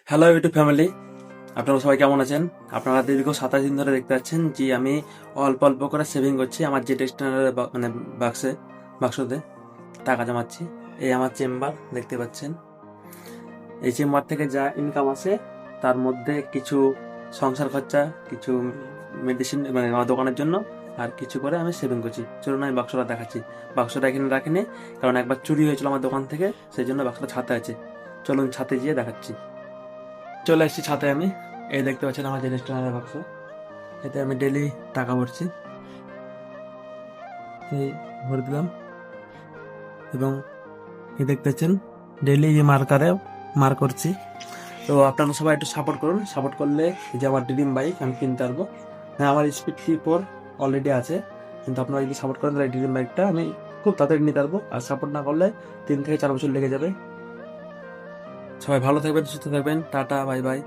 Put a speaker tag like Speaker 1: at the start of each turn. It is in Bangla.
Speaker 1: হ্যালো ইউটিউব ফ্যামিলি, আপনারা সবাই কেমন আছেন? আপনারা দীর্ঘ 27 দিন ধরে দেখতে পাচ্ছেন যে আমি অল্প অল্প করে সেভিং করছি আমার জেট এক্সটেন্ডারের মানে বাক্সতে টাকা জমাচ্ছি। এই আমার চেম্বার দেখতে পাচ্ছেন। এই চেম্বার থেকে যা ইনকাম আসে তার মধ্যে কিছু সংসার খরচা, কিছু মেডিসিন মানে আমার দোকানের জন্য, আর কিছু করে আমি সেভিং করছি। চলুন আমি বাক্সটা দেখাচ্ছি। বাক্সটা এখানে রাখিনি, কারণ একবার চুরি হয়েছিল আমার দোকান থেকে, সেই জন্য বাক্সটা ছাতে আছে। চলুন ছাতে গিয়ে দেখাচ্ছি। চলে এসেছি ছাতে আমি। এই দেখতে পাচ্ছেন আমার যে রেস্টুরেন্টের বাক্স, এতে আমি ডেলি টাকা ভরছি। এই ভরে দিলাম, এবং এই দেখতে পাচ্ছেন ডেলি এই মার্কারে মার করছি। তো আপনারা সবাই একটু সাপোর্ট করুন। সাপোর্ট করলে এই যে আমার ড্রিম বাইক আমি কিনতে পারবো। হ্যাঁ, আমার স্পিড 4 অলরেডি আছে, কিন্তু আপনারা যদি সাপোর্ট করেন তাহলে ড্রিম বাইকটা আমি খুব তাড়াতাড়ি নিতে পারবো। আর সাপোর্ট না করলে 3 থেকে 4 বছর লেগে যাবে। সবাই ভালো থাকবেন, সুস্থ থাকবেন। Tata, bye bye.